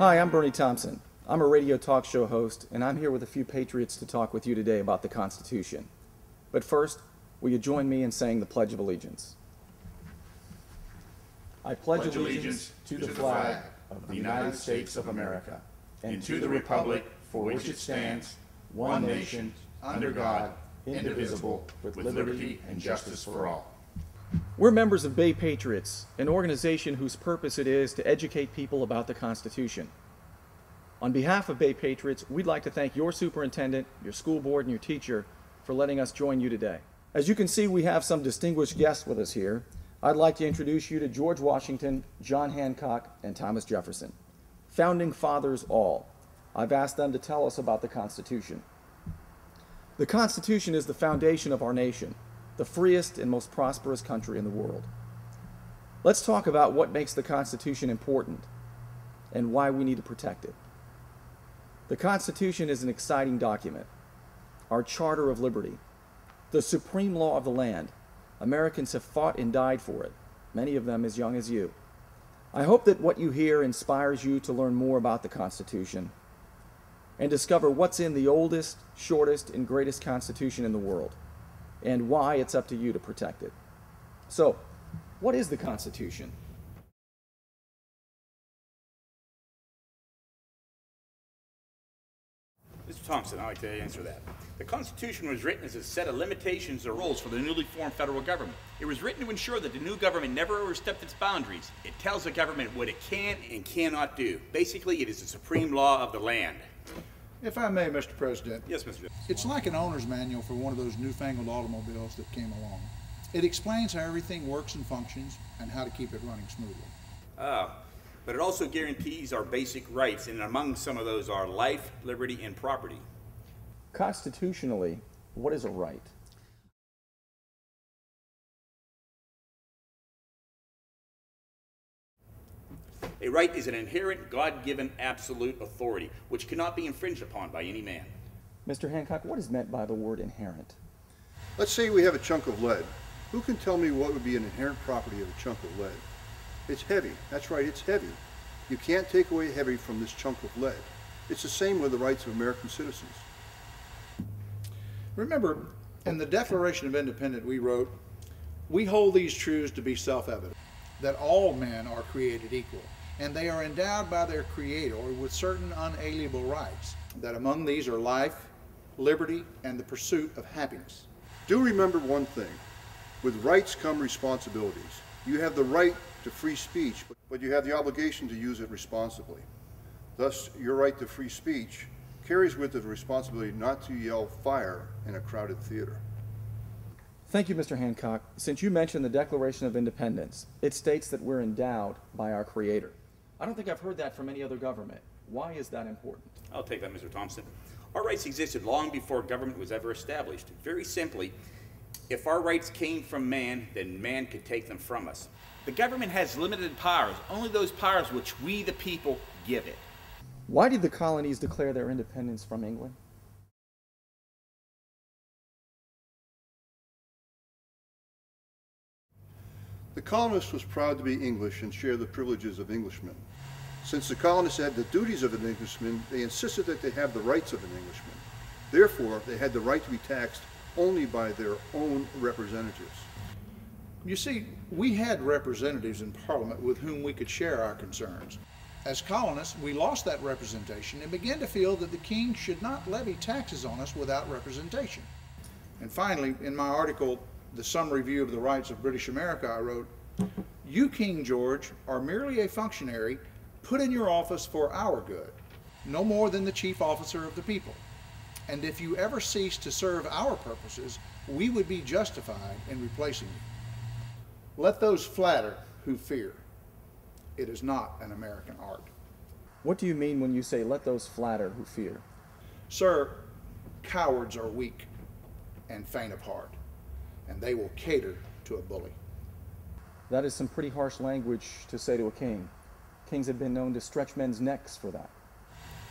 Hi, I'm Burnie Thompson. I'm a radio talk show host, and I'm here with a few Patriots to talk with you today about the Constitution. But first, will you join me in saying the Pledge of Allegiance? I pledge allegiance to the flag of the United States of America, and to the republic for which it stands, one nation, under God, indivisible, with liberty and justice for all. We're members of Bay Patriots, an organization whose purpose it is to educate people about the Constitution. On behalf of Bay Patriots, we'd like to thank your superintendent, your school board, and your teacher for letting us join you today. As you can see, we have some distinguished guests with us here. I'd like to introduce you to George Washington, John Hancock, and Thomas Jefferson. Founding fathers all. I've asked them to tell us about the Constitution. The Constitution is the foundation of our nation, the freest and most prosperous country in the world. Let's talk about what makes the Constitution important and why we need to protect it. The Constitution is an exciting document, our Charter of Liberty, the supreme law of the land. Americans have fought and died for it, many of them as young as you. I hope that what you hear inspires you to learn more about the Constitution and discover what's in the oldest, shortest, and greatest Constitution in the world, and why it's up to you to protect it. So, what is the Constitution? Mr. Thompson, I'd like to answer that. The Constitution was written as a set of limitations or rules for the newly formed federal government. It was written to ensure that the new government never overstepped its boundaries. It tells the government what it can and cannot do. Basically, it is the supreme law of the land. If I may, Mr. President. Yes, Mr. It's like an owner's manual for one of those newfangled automobiles that came along. It explains how everything works and functions and how to keep it running smoothly. But it also guarantees our basic rights, and among some of those are life, liberty, and property. Constitutionally, what is a right? A right is an inherent, God-given, absolute authority, which cannot be infringed upon by any man. Mr. Hancock, what is meant by the word inherent? Let's say we have a chunk of lead. Who can tell me what would be an inherent property of a chunk of lead? It's heavy. That's right, it's heavy. You can't take away heavy from this chunk of lead. It's the same with the rights of American citizens. Remember, in the Declaration of Independence we wrote, "We hold these truths to be self-evident, that all men are created equal, and they are endowed by their Creator with certain unalienable rights, that among these are life, liberty, and the pursuit of happiness." Do remember one thing. With rights come responsibilities. You have the right to free speech, but you have the obligation to use it responsibly. Thus, your right to free speech carries with it the responsibility not to yell fire in a crowded theater. Thank you, Mr. Hancock. Since you mentioned the Declaration of Independence, it states that we're endowed by our Creator. I don't think I've heard that from any other government. Why is that important? I'll take that, Mr. Thompson. Our rights existed long before government was ever established. Very simply, if our rights came from man, then man could take them from us. The government has limited powers, only those powers which we, the people, give it. Why did the colonies declare their independence from England? The colonist was proud to be English and share the privileges of Englishmen. Since the colonists had the duties of an Englishman, they insisted that they have the rights of an Englishman. Therefore, they had the right to be taxed only by their own representatives. You see, we had representatives in Parliament with whom we could share our concerns. As colonists, we lost that representation and began to feel that the king should not levy taxes on us without representation. And finally, in my article, The Summary View of the Rights of British America, I wrote, "You, King George, are merely a functionary put in your office for our good, no more than the chief officer of the people. And if you ever cease to serve our purposes, we would be justified in replacing you. Let those flatter who fear. It is not an American art." What do you mean when you say, "let those flatter who fear"? Sir, cowards are weak and faint of heart, and they will cater to a bully. That is some pretty harsh language to say to a king. Kings have been known to stretch men's necks for that.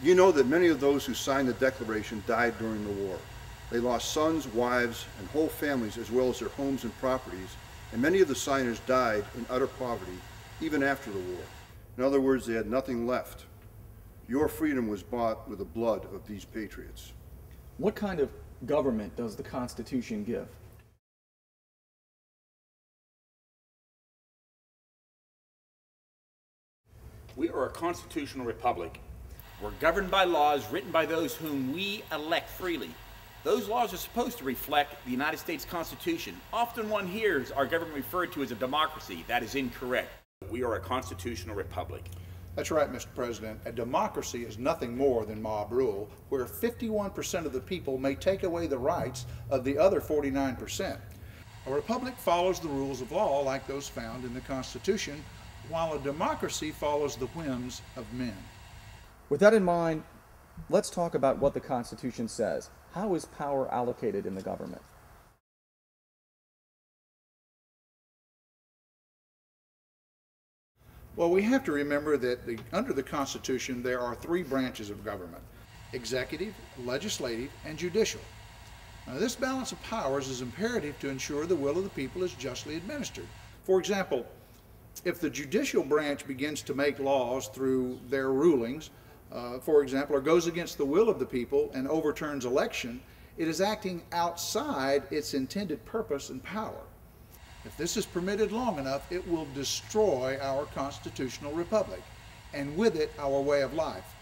You know that many of those who signed the Declaration died during the war. They lost sons, wives, and whole families, as well as their homes and properties, and many of the signers died in utter poverty even after the war. In other words, they had nothing left. Your freedom was bought with the blood of these patriots. What kind of government does the Constitution give? We are a constitutional republic. We're governed by laws written by those whom we elect freely. Those laws are supposed to reflect the United States Constitution. Often one hears our government referred to as a democracy. That is incorrect. We are a constitutional republic. That's right, Mr. President. A democracy is nothing more than mob rule, where 51% of the people may take away the rights of the other 49%. A republic follows the rules of law like those found in the Constitution, while a democracy follows the whims of men. With that in mind, let's talk about what the Constitution says. How is power allocated in the government? Well, we have to remember that under the Constitution there are three branches of government: executive, legislative, and judicial. Now, this balance of powers is imperative to ensure the will of the people is justly administered. For example, if the judicial branch begins to make laws through their rulings, for example, or goes against the will of the people and overturns election, it is acting outside its intended purpose and power. If this is permitted long enough, it will destroy our constitutional republic, and with it, our way of life,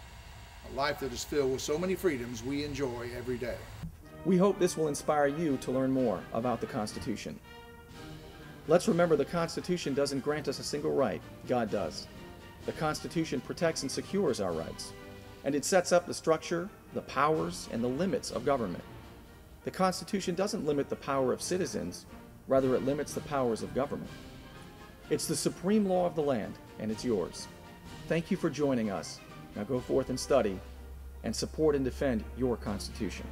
a life that is filled with so many freedoms we enjoy every day. We hope this will inspire you to learn more about the Constitution. Let's remember the Constitution doesn't grant us a single right, God does. The Constitution protects and secures our rights, and it sets up the structure, the powers, and the limits of government. The Constitution doesn't limit the power of citizens, rather it limits the powers of government. It's the supreme law of the land, and it's yours. Thank you for joining us. Now go forth and study, and support and defend your Constitution.